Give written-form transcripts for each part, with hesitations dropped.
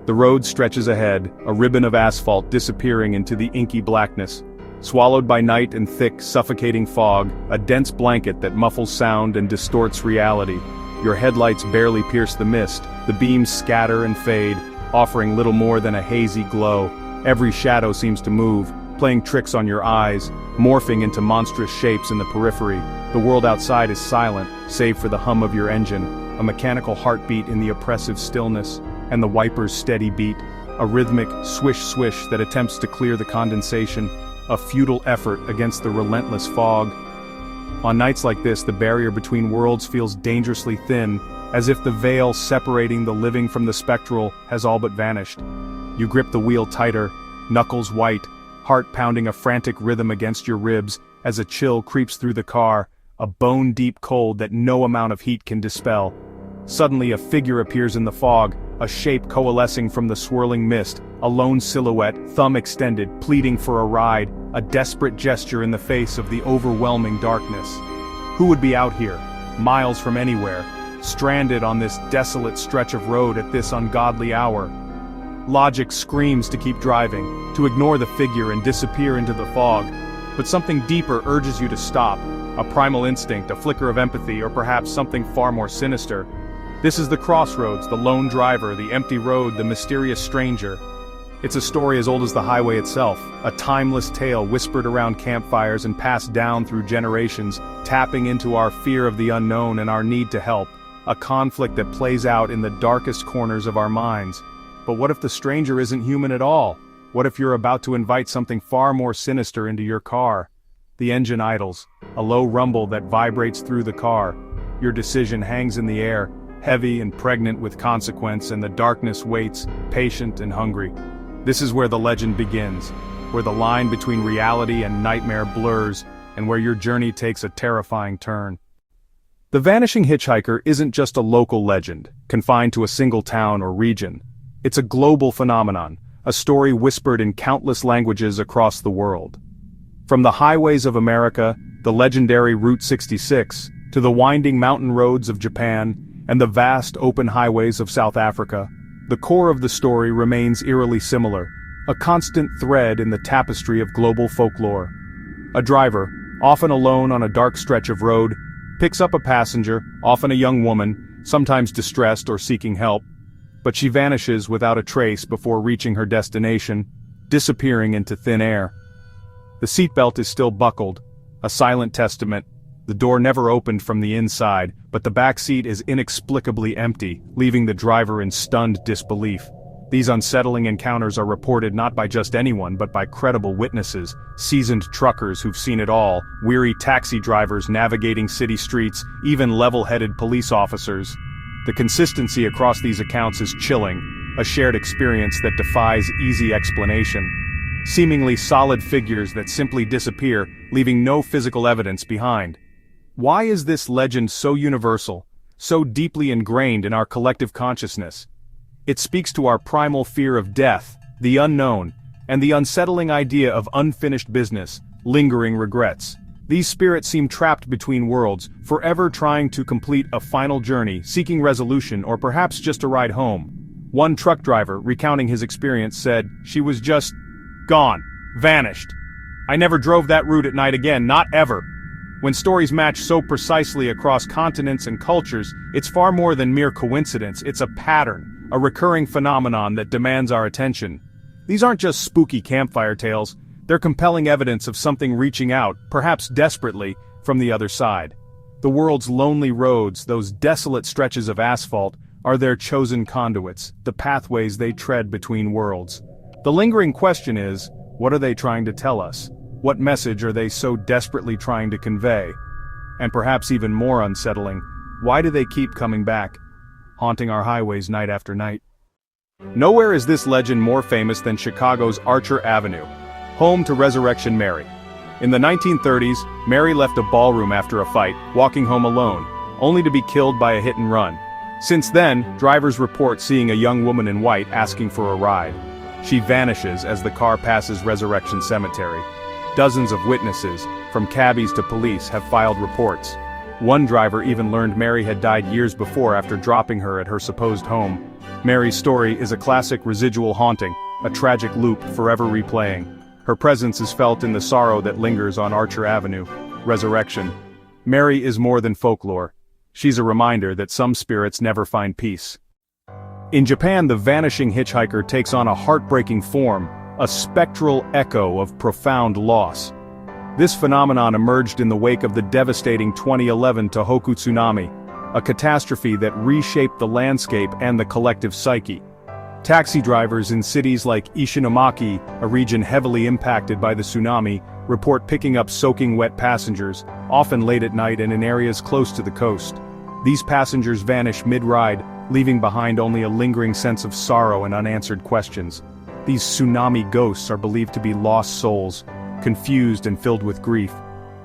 The road stretches ahead, a ribbon of asphalt disappearing into the inky blackness. Swallowed by night and thick, suffocating fog, a dense blanket that muffles sound and distorts reality. Your headlights barely pierce the mist, the beams scatter and fade, offering little more than a hazy glow. Every shadow seems to move, playing tricks on your eyes, morphing into monstrous shapes in the periphery. The world outside is silent, save for the hum of your engine, a mechanical heartbeat in the oppressive stillness, and the wiper's steady beat, a rhythmic swish-swish that attempts to clear the condensation, a futile effort against the relentless fog. On nights like this, the barrier between worlds feels dangerously thin, as if the veil separating the living from the spectral has all but vanished. You grip the wheel tighter, knuckles white, heart pounding a frantic rhythm against your ribs as a chill creeps through the car, a bone-deep cold that no amount of heat can dispel. Suddenly a figure appears in the fog, a shape coalescing from the swirling mist, a lone silhouette, thumb extended, pleading for a ride, a desperate gesture in the face of the overwhelming darkness. Who would be out here, miles from anywhere, stranded on this desolate stretch of road at this ungodly hour? Logic screams to keep driving, to ignore the figure and disappear into the fog, but something deeper urges you to stop, a primal instinct, a flicker of empathy, or perhaps something far more sinister. This is the crossroads, the lone driver, the empty road, the mysterious stranger. It's a story as old as the highway itself, a timeless tale whispered around campfires and passed down through generations, tapping into our fear of the unknown and our need to help, a conflict that plays out in the darkest corners of our minds. But what if the stranger isn't human at all? What if you're about to invite something far more sinister into your car? The engine idles, a low rumble that vibrates through the car. Your decision hangs in the air, heavy and pregnant with consequence, and the darkness waits, patient and hungry. This is where the legend begins, where the line between reality and nightmare blurs, and where your journey takes a terrifying turn. The Vanishing Hitchhiker isn't just a local legend, confined to a single town or region. It's a global phenomenon, a story whispered in countless languages across the world. From the highways of America, the legendary Route 66, to the winding mountain roads of Japan, and the vast open highways of South Africa, the core of the story remains eerily similar, a constant thread in the tapestry of global folklore. A driver, often alone on a dark stretch of road, picks up a passenger, often a young woman, sometimes distressed or seeking help, but she vanishes without a trace before reaching her destination, disappearing into thin air. The seatbelt is still buckled, a silent testament. The door never opened from the inside, but the back seat is inexplicably empty, leaving the driver in stunned disbelief. These unsettling encounters are reported not by just anyone but by credible witnesses, seasoned truckers who've seen it all, weary taxi drivers navigating city streets, even level-headed police officers. The consistency across these accounts is chilling, a shared experience that defies easy explanation. Seemingly solid figures that simply disappear, leaving no physical evidence behind. Why is this legend so universal, so deeply ingrained in our collective consciousness? It speaks to our primal fear of death, the unknown, and the unsettling idea of unfinished business, lingering regrets. These spirits seem trapped between worlds, forever trying to complete a final journey, seeking resolution, or perhaps just a ride home. One truck driver, recounting his experience, said, "She was just gone, vanished. I never drove that route at night again, not ever." When stories match so precisely across continents and cultures, it's far more than mere coincidence, it's a pattern, a recurring phenomenon that demands our attention. These aren't just spooky campfire tales, they're compelling evidence of something reaching out, perhaps desperately, from the other side. The world's lonely roads, those desolate stretches of asphalt, are their chosen conduits, the pathways they tread between worlds. The lingering question is, what are they trying to tell us? What message are they so desperately trying to convey? And perhaps even more unsettling, why do they keep coming back, haunting our highways night after night? Nowhere is this legend more famous than Chicago's Archer Avenue, home to Resurrection Mary. In the 1930s, Mary left a ballroom after a fight, walking home alone, only to be killed by a hit and run. Since then, drivers report seeing a young woman in white asking for a ride. She vanishes as the car passes Resurrection Cemetery. Dozens of witnesses, from cabbies to police, have filed reports. One driver even learned Mary had died years before after dropping her at her supposed home. Mary's story is a classic residual haunting, a tragic loop forever replaying. Her presence is felt in the sorrow that lingers on Archer Avenue. Resurrection. Mary is more than folklore. She's a reminder that some spirits never find peace. In Japan, the Vanishing Hitchhiker takes on a heartbreaking form, a spectral echo of profound loss. This phenomenon emerged in the wake of the devastating 2011 Tohoku tsunami, a catastrophe that reshaped the landscape and the collective psyche. Taxi drivers in cities like Ishinomaki, a region heavily impacted by the tsunami, report picking up soaking wet passengers, often late at night and in areas close to the coast. These passengers vanish mid-ride, leaving behind only a lingering sense of sorrow and unanswered questions. These tsunami ghosts are believed to be lost souls, confused and filled with grief.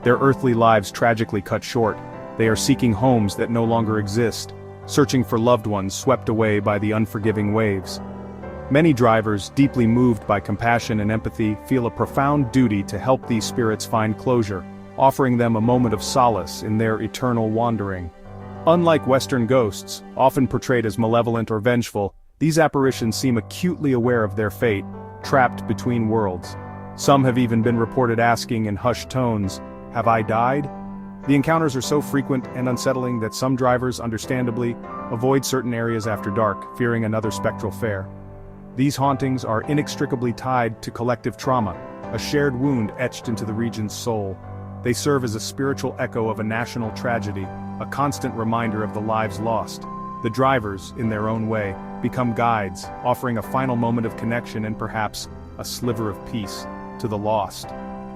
Their earthly lives tragically cut short. They are seeking homes that no longer exist, searching for loved ones swept away by the unforgiving waves. Many drivers, deeply moved by compassion and empathy, feel a profound duty to help these spirits find closure, offering them a moment of solace in their eternal wandering. Unlike Western ghosts, often portrayed as malevolent or vengeful, these apparitions seem acutely aware of their fate, trapped between worlds. Some have even been reported asking in hushed tones, "Have I died?" The encounters are so frequent and unsettling that some drivers, understandably, avoid certain areas after dark, fearing another spectral fare. These hauntings are inextricably tied to collective trauma, a shared wound etched into the region's soul. They serve as a spiritual echo of a national tragedy, a constant reminder of the lives lost. The drivers, in their own way, become guides, offering a final moment of connection and perhaps a sliver of peace to the lost.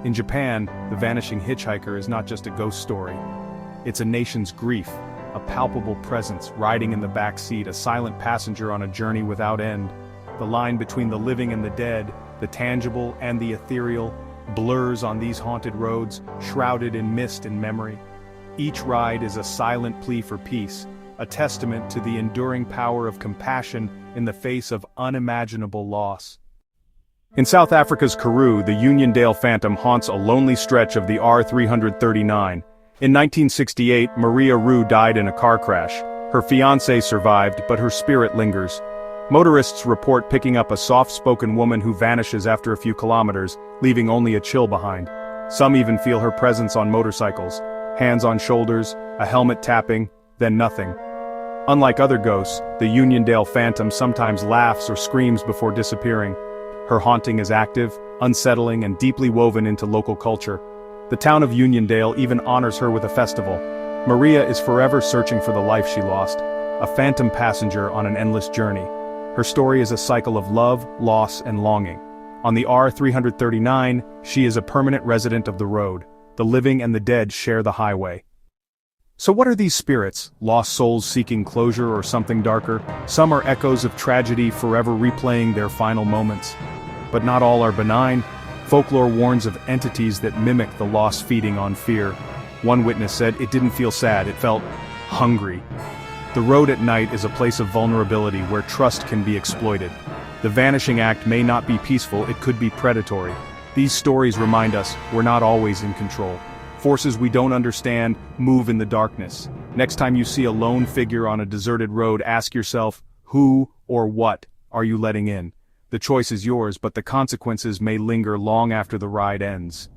In Japan, the Vanishing Hitchhiker is not just a ghost story. It's a nation's grief, a palpable presence riding in the back seat, a silent passenger on a journey without end. The line between the living and the dead, the tangible and the ethereal, blurs on these haunted roads, shrouded in mist and memory. Each ride is a silent plea for peace, a testament to the enduring power of compassion in the face of unimaginable loss. In South Africa's Karoo, the Uniondale Phantom haunts a lonely stretch of the R339. In 1968, Maria Rue died in a car crash. Her fiancé survived, but her spirit lingers. Motorists report picking up a soft-spoken woman who vanishes after a few kilometers, leaving only a chill behind. Some even feel her presence on motorcycles, hands on shoulders, a helmet tapping, then nothing. Unlike other ghosts, the Uniondale Phantom sometimes laughs or screams before disappearing. Her haunting is active, unsettling, and deeply woven into local culture. The town of Uniondale even honors her with a festival. Maria is forever searching for the life she lost, a phantom passenger on an endless journey. Her story is a cycle of love, loss, and longing. On the R339, she is a permanent resident of the road. The living and the dead share the highway. So what are these spirits? Lost souls seeking closure or something darker? Some are echoes of tragedy, forever replaying their final moments. But not all are benign. Folklore warns of entities that mimic the lost, feeding on fear. One witness said it didn't feel sad, it felt hungry. The road at night is a place of vulnerability where trust can be exploited. The vanishing act may not be peaceful, it could be predatory. These stories remind us we're not always in control. Forces we don't understand move in the darkness. Next time you see a lone figure on a deserted road, ask yourself, who or what are you letting in? The choice is yours, but the consequences may linger long after the ride ends.